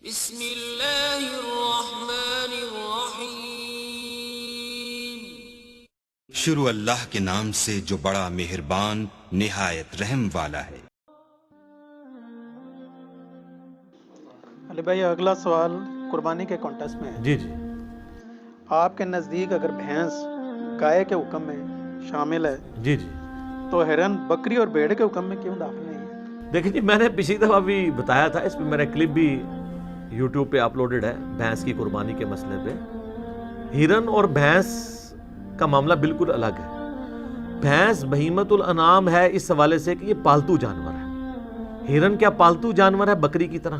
بسم اللہ الرحمن الرحیم۔ شروع اللہ کے نام سے جو بڑا مہربان نہایت رحم والا ہے۔ علی بھائی اگلا سوال قربانی کے کانٹیکسٹ میں ہے۔ جی آپ کے نزدیک اگر بھینس گائے کے حکم میں شامل ہے جی تو ہرن بکری اور بھیڑ کے حکم میں کیوں داخل نہیں ہے؟ دیکھیں جی، میں نے پچھلی دفعہ بھی بتایا تھا، اس پہ میرا کلپ بھی یوٹیوب پہ اپلوڈڈ ہے بھینس کی قربانی کے مسئلے پہ۔ ہرن اور بھینس کا معاملہ بالکل الگ ہے۔ بھینس بہیمت الانعام ہے اس حوالے سے کہ یہ پالتو جانور ہے۔ ہرن کیا پالتو جانور ہے بکری کی طرح؟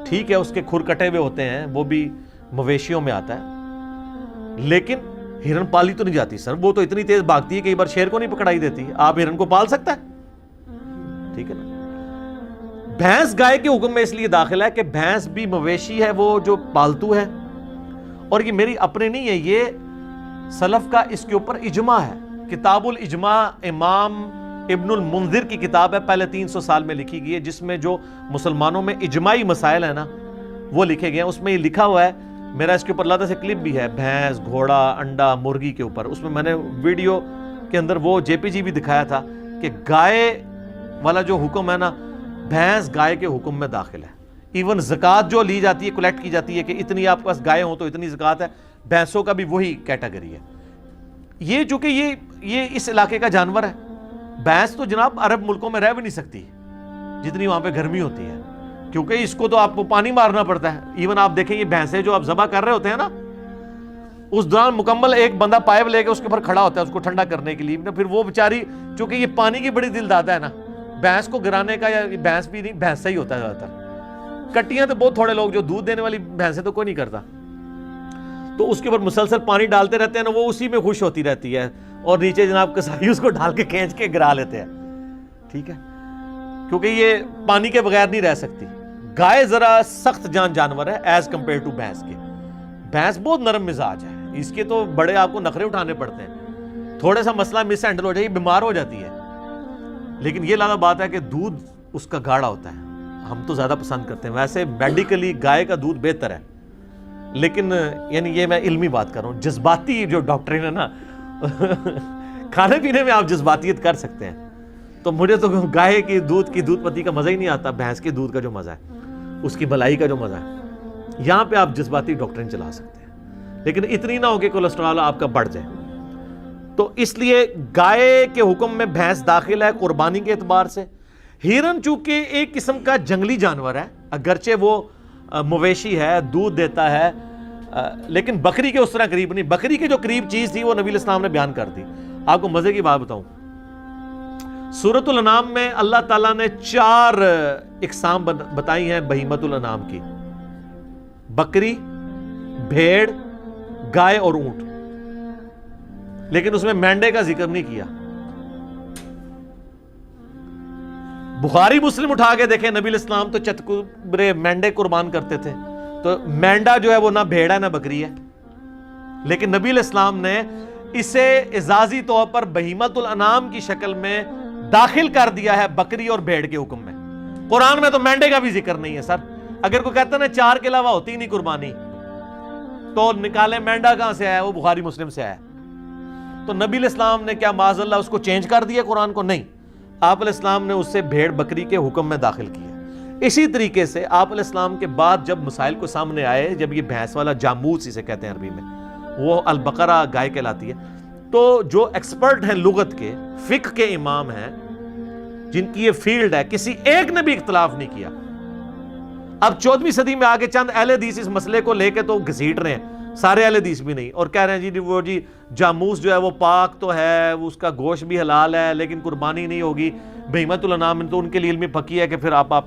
ٹھیک ہے، اس کے کھر کٹے ہوئے ہوتے ہیں، وہ بھی مویشیوں میں آتا ہے، لیکن ہرن پالی تو نہیں جاتی سر، وہ تو اتنی تیز بھاگتی ہے کئی بار شیر کو نہیں پکڑائی دیتی۔ آپ ہرن کو پال سکتا ہے؟ ٹھیک ہے نا۔ بھینس گائے کے حکم میں اس لیے داخل ہے کہ بھینس بھی مویشی ہے، وہ جو پالتو ہے، اور یہ میری اپنی نہیں ہے، یہ سلف کا اس کے اوپر اجماع ہے۔ کتاب الاجماع امام ابن المنذر کی کتاب ہے، پہلے 300 سال میں لکھی گئی ہے، جس میں جو مسلمانوں میں اجماعی مسائل ہیں نا وہ لکھے گئے ہیں۔ اس میں یہ لکھا ہوا ہے، میرا اس کے اوپر اللہ سے کلپ بھی ہے، بھینس، گھوڑا، انڈا، مرغی کے اوپر۔ اس میں میں نے ویڈیو کے اندر وہ جے پی جی بھی دکھایا تھا کہ گائے والا جو حکم ہے نا، بھینس گائے کے حکم میں داخل ہے۔ ایون زکوٰۃ جو لی جاتی ہے، کلیکٹ کی جاتی ہے کہ اتنی آپ کے پاس گائے ہوں تو اتنی زکوٰۃ ہے، بھینسوں کا بھی وہی کیٹیگری ہے۔ یہ چونکہ یہ اس علاقے کا جانور ہے، بھینس تو جناب عرب ملکوں میں رہ بھی نہیں سکتی جتنی وہاں پہ گرمی ہوتی ہے، کیونکہ اس کو تو آپ کو پانی مارنا پڑتا ہے۔ ایون آپ دیکھیں یہ بھینسیں جو آپ ذبح کر رہے ہوتے ہیں نا، اس دوران مکمل ایک بندہ پائپ لے کے اس کے اوپر کھڑا ہوتا ہے اس کو ٹھنڈا کرنے کے لیے، پھر وہ بیچاری چونکہ یہ پانی کی بڑی دل داتا ہے نا، بھینس کو گرانے کا، یا بھینس بھی نہیں، بھینس سے ہی ہوتا ہے زیادہ تر۔ کٹیاں تو بہت تھوڑے لوگ، جو دودھ دینے والی بھینسیں تو کوئی نہیں کرتا، تو اس کے اوپر مسلسل پانی ڈالتے رہتے ہیں نا، وہ اسی میں خوش ہوتی رہتی ہے، اور نیچے جناب کسائی اس کو ڈال کے کھینچ کے گرا لیتے ہیں۔ ٹھیک ہے، کیونکہ یہ پانی کے بغیر نہیں رہ سکتی۔ گائے ذرا سخت جان جانور ہے ایز کمپیئر ٹو بھینس کے۔ بھینس بہت نرم مزاج ہے، اس کے تو بڑے آپ کو نخرے اٹھانے پڑتے ہیں، تھوڑا سا مسئلہ مس ہینڈل ہو جائے بیمار ہو جاتی ہے۔ لیکن یہ لازم بات ہے کہ دودھ اس کا گاڑھا ہوتا ہے، ہم تو زیادہ پسند کرتے ہیں۔ ویسے میڈیکلی گائے کا دودھ بہتر ہے، لیکن یعنی یہ میں علمی بات کر رہا ہوں۔ جذباتی جو ڈاکٹرین ہے نا کھانے پینے میں آپ جذباتیت کر سکتے ہیں، تو مجھے تو گائے کی دودھ پتی کا مزہ ہی نہیں آتا، بھینس کے دودھ کا جو مزہ ہے، اس کی بلائی کا جو مزہ ہے، یہاں پہ آپ جذباتی ڈاکٹرین چلا سکتے ہیں، لیکن اتنی نہ ہو کہ کولیسٹرول آپ کا بڑھ جائے۔ تو اس لیے گائے کے حکم میں بھینس داخل ہے قربانی کے اعتبار سے۔ ہرن چونکہ ایک قسم کا جنگلی جانور ہے، اگرچہ وہ مویشی ہے، دودھ دیتا ہے، لیکن بکری کے اس طرح قریب نہیں۔ بکری کے جو قریب چیز تھی وہ نبی علیہ السلام نے بیان کر دی۔ آپ کو مزے کی بات بتاؤں، سورۃ الانعام میں اللہ تعالیٰ نے 4 اقسام بتائی ہیں بہیمت الانعام کی: بکری، بھیڑ، گائے اور اونٹ، لیکن اس میں مینڈے کا ذکر نہیں کیا۔ بخاری مسلم اٹھا کے دیکھیں، نبی علیہ السلام تو چتکبرے مینڈے قربان کرتے تھے، تو مینڈا جو ہے وہ نہ بھیڑ ہے نہ بکری ہے، لیکن نبی علیہ السلام نے اسے اعزازی طور پر بہیمت الانعام کی شکل میں داخل کر دیا ہے بکری اور بھیڑ کے حکم میں۔ قرآن میں تو مینڈے کا بھی ذکر نہیں ہے سر۔ اگر کوئی کہتا ہے 4 کے علاوہ ہوتی نہیں قربانی، تو نکالے مینڈا کہاں سے آیا؟ وہ بخاری مسلم سے آیا۔ تو نبی علیہ السلام نے کیا معاذ اللہ اس کو چینج کر دیا قرآن کو؟ نہیں، آپ علیہ السلام نے اس سے بھیڑ بکری کے حکم میں داخل کیا۔ اسی طریقے سے آپ علیہ السلام کے بعد جب مسائل کو سامنے آئے، جب یہ بھینس والا جاموس اسے کہتے ہیں عربی میں، وہ البقرہ گائے کہلاتی ہے، تو جو ایکسپرٹ ہیں لغت کے، فقہ کے امام ہیں، جن کی یہ فیلڈ ہے، کسی ایک نے بھی اختلاف نہیں کیا۔ اب 14ویں صدی میں آگے چند اہل حدیث اس مسئلے کو لے کے تو گھسیٹ رہے ہیں، سارے اہل حدیث بھی نہیں، اور کہہ رہے ہیں وہ جاموس جو ہے وہ پاک تو ہے، اس کا گوشت بھی حلال ہے، لیکن قربانی نہیں ہوگی۔ بہیمت الانعام تو ان کے لیے علمی پکی ہے کہ پھر آپ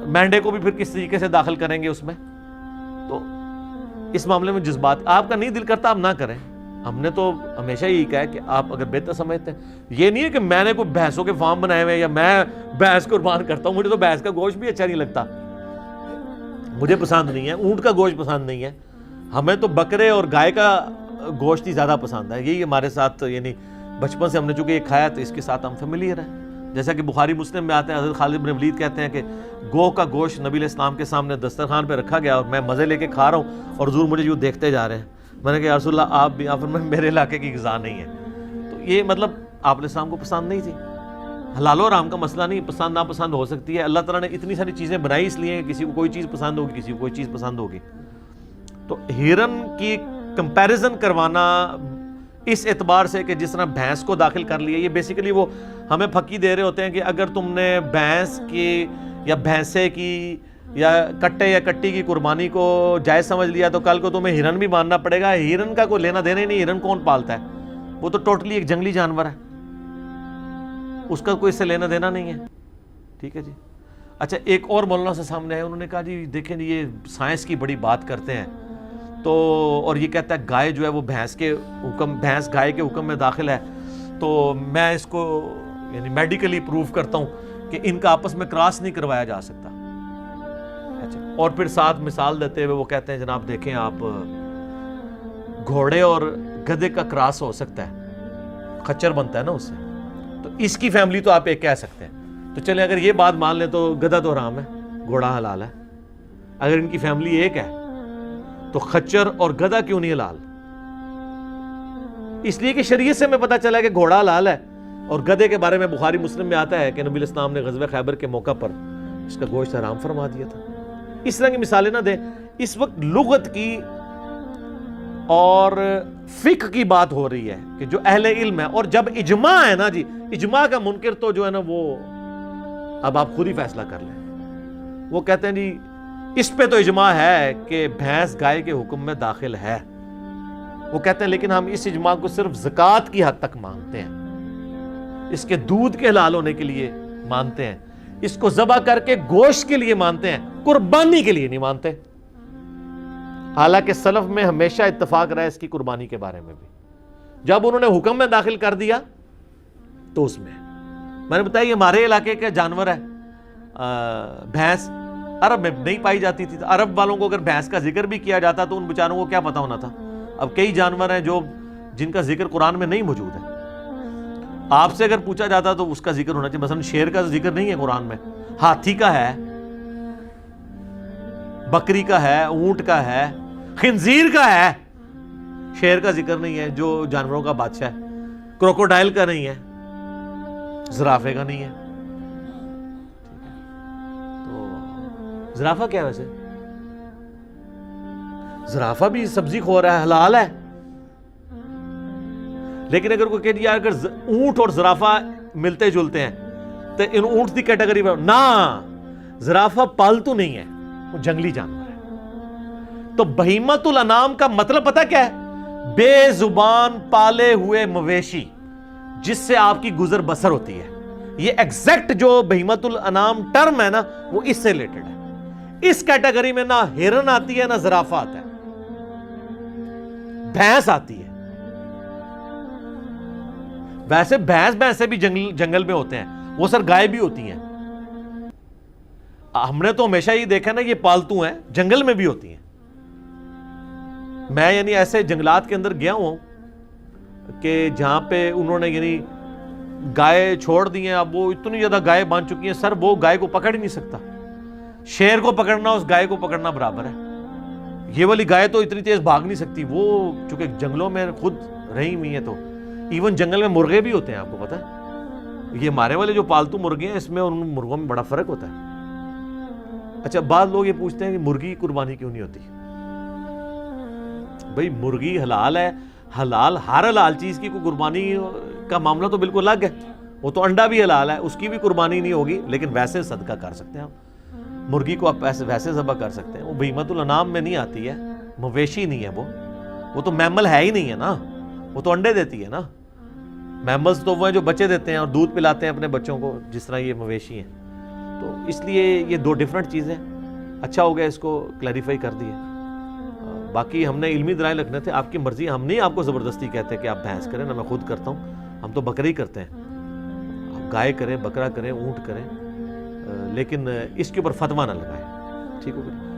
مینڈے کو بھی پھر کس طریقے سے داخل کریں گے اس میں۔ تو اس معاملے میں جذبات آپ کا نہیں دل کرتا آپ نہ کریں۔ ہم نے تو ہمیشہ یہی کہا ہے کہ آپ اگر بہتر سمجھتے ہیں، یہ نہیں ہے کہ میں نے کوئی بھینسوں کے فارم بنائے ہوئے یا میں بھینس قربان کرتا ہوں، مجھے تو بھینس کا گوشت بھی اچھا نہیں لگتا، مجھے پسند نہیں ہے، اونٹ کا گوشت پسند نہیں ہے، ہمیں تو بکرے اور گائے کا گوشت ہی زیادہ پسند ہے۔ یہی ہمارے ساتھ، یعنی بچپن سے ہم نے چونکہ یہ کھایا تو اس کے ساتھ ہم فیملیئر ہیں۔ جیسا کہ بخاری مسلم میں آتا ہے، حضرت خالد بن ولید کہتے ہیں کہ گوہ کا گوشت نبی علیہ السلام کے سامنے دسترخوان پہ رکھا گیا اور میں مزے لے کے کھا رہا ہوں اور حضور مجھے یوں دیکھتے جا رہے ہیں۔ میں نے کہا یا رسول اللہ آپ بھی، آپ میں میرے علاقے کی غذا نہیں ہے۔ تو یہ مطلب آپ علیہ السلام کو پسند نہیں تھی۔ حلال و حرام کا مسئلہ نہیں، پسند ناپسند ہو سکتی ہے، اللہ تعالیٰ نے اتنی ساری چیزیں بنائی اس لیے کسی کو کوئی چیز پسند ہوگی، کسی کو کوئی چیز پسند ہوگی۔ تو ہرن کی کمپیریزن کروانا اس اعتبار سے کہ جس طرح بھینس کو داخل کر لیا، یہ بیسیکلی وہ ہمیں پھکی دے رہے ہوتے ہیں کہ اگر تم نے بھینس کی یا بھینسے کی یا کٹے یا کٹی کی قربانی کو جائز سمجھ لیا تو کل کو تمہیں ہرن بھی ماننا پڑے گا۔ ہرن کا کوئی لینا دینا ہی نہیں، ہرن کون پالتا ہے؟ وہ تو ٹوٹلی ایک جنگلی جانور ہے، اس کا کوئی اس سے لینا دینا نہیں ہے۔ ٹھیک ہے جی۔ اچھا ایک اور مولانا سے سامنے آئے، انہوں نے کہا جی دیکھیں جی یہ سائنس کی بڑی بات کرتے ہیں تو، اور یہ کہتا ہے گائے جو ہے وہ بھینس گائے کے حکم میں داخل ہے، تو میں اس کو یعنی میڈیکلی پروف کرتا ہوں کہ ان کا آپس میں کراس نہیں کروایا جا سکتا۔ اچھا اور پھر ساتھ مثال دیتے ہوئے وہ کہتے ہیں جناب دیکھیں آپ گھوڑے اور گدھے کا کراس ہو سکتا ہے، خچر بنتا ہے نا اس سے، تو اس کی فیملی تو آپ ایک کہہ سکتے ہیں۔ تو چلیں اگر یہ بات مان لیں تو گدھا تو حرام ہے، گھوڑا حلال ہے۔ اگر ان کی فیملی ایک ہے تو خچر اور گدھا کیوں نہیں حلال؟ اس لیے کہ شریعت سے ہمیں پتہ چلا کہ گھوڑا حلال ہے، اور گدھے کے بارے میں بخاری مسلم میں آتا ہے کہ نبی علیہ السلام نے غزوہ خیبر کے موقع پر اس کا گوشت حرام فرما دیا تھا۔ اس طرح کی مثالیں نہ دیں۔ اس وقت لغت کی اور فقہ کی بات ہو رہی ہے کہ جو اہل علم ہے، اور جب اجماع ہے نا جی، اجماع کا منکر تو جو ہے نا وہ اب آپ خود ہی فیصلہ کر لیں۔ وہ کہتے ہیں جی اس پہ تو اجماع ہے کہ بھینس گائے کے حکم میں داخل ہے۔ وہ کہتے ہیں لیکن ہم اس اجماع کو صرف زکوٰۃ کی حد تک مانتے ہیں، اس کے دودھ کے حلال ہونے کے لیے مانتے ہیں، اس کو ذبح کر کے گوشت کے لیے مانتے ہیں، قربانی کے لیے نہیں مانتے۔ حالانکہ سلف میں ہمیشہ اتفاق رہا ہے اس کی قربانی کے بارے میں بھی۔ جب انہوں نے حکم میں داخل کر دیا تو اس میں نے بتایا یہ ہمارے علاقے کا جانور ہے بھینس، عرب میں نہیں پائی جاتی تھی۔ عرب والوں کو اگر بھینس کا ذکر بھی کیا جاتا تو ان بیچاروں کو کیا پتا ہونا تھا۔ اب کئی جانور ہیں جن کا ذکر قرآن میں نہیں موجود ہے، آپ سے اگر پوچھا جاتا تو اس کا ذکر ہونا چاہیے۔ مثلا شیر کا ذکر نہیں ہے قرآن میں، ہاتھی کا ہے، بکری کا ہے، اونٹ کا ہے، خنزیر کا ہے، شیر کا ذکر نہیں ہے جو جانوروں کا بادشاہ ہے، کروکوڈائل کا نہیں ہے، زرافے کا نہیں ہے۔ تو زرافہ کیا ہے ویسے؟ زرافہ بھی سبزی خور ہے، حلال ہے۔ لیکن اگر کوئی کہ یار اگر اونٹ اور زرافہ ملتے جلتے ہیں تو ان اونٹ کی کیٹیگری میں نہ، زرافہ پالتو نہیں ہے، وہ جنگلی جانور ہے۔ تو بہیمۃ الانام کا مطلب پتہ کیا ہے؟ بے زبان پالے ہوئے مویشی جس سے آپ کی گزر بسر ہوتی ہے۔ یہ ایگزیکٹ جو بہیمۃ الانام ٹرم ہے نا وہ اس سے ریلیٹڈ ہے۔ اس کیٹیگری میں نہ ہرن آتی ہے نہ زرافہ آتا ہے، بھینس آتی ہے۔ ویسے بھینس بھی جنگل میں ہوتے ہیں، وہ سر گائے بھی ہوتی ہیں۔ ہم نے تو ہمیشہ یہ دیکھا نا یہ پالتو ہیں، جنگل میں بھی ہوتی ہیں۔ میں یعنی ایسے جنگلات کے اندر گیا ہوں کہ جہاں پہ انہوں نے یعنی گائے چھوڑ دی ہیں، اب وہ اتنی زیادہ گائے باندھ چکی ہیں سر وہ گائے کو پکڑ ہی نہیں سکتا۔ شیر کو پکڑنا اس گائے کو پکڑنا برابر ہے۔ یہ والی گائے تو اتنی تیز بھاگ نہیں سکتی، وہ چونکہ جنگلوں میں خود رہی ہوئی ہیں، تو ایون جنگل میں مرغے بھی ہوتے ہیں، آپ کو پتا ہے؟ یہ ہمارے والے جو پالتو مرغے ہیں اس میں ان مرغوں میں بڑا فرق ہوتا ہے۔ اچھا بعض لوگ یہ پوچھتے ہیں کہ مرغی قربانی کیوں نہیں ہوتی؟ بھئی مرغی حلال ہے، حلال ہر حلال چیز کی کوئی قربانی کا معاملہ تو بالکل الگ ہے۔ وہ تو انڈا بھی حلال ہے، اس کی بھی قربانی نہیں ہوگی، لیکن ویسے صدقہ کر سکتے ہیں آپ، مرغی کو آپ ویسے ذبح کر سکتے ہیں۔ وہ بہیمۃ الانام میں نہیں آتی ہے، مویشی نہیں ہے، وہ تو میمل ہے ہی نہیں ہے نا، وہ تو انڈے دیتی ہے نا۔ میملز تو وہ ہیں جو بچے دیتے ہیں اور دودھ پلاتے ہیں اپنے بچوں کو، جس طرح یہ مویشی ہیں۔ تو اس لیے یہ دو ڈیفرنٹ چیزیں، اچھا ہو گیا اس کو کلیریفائی کر دیے۔ باقی ہم نے علمی دلائل رکھنے تھے، آپ کی مرضی، ہم نہیں آپ کو زبردستی کہتے کہ آپ بھینس کریں، نہ میں خود کرتا ہوں، ہم تو بکری کرتے ہیں، آپ گائے کریں، بکرا کریں، اونٹ کریں، لیکن اس کے اوپر فتویٰ نہ لگائیں۔ ٹھیک ہو گیا؟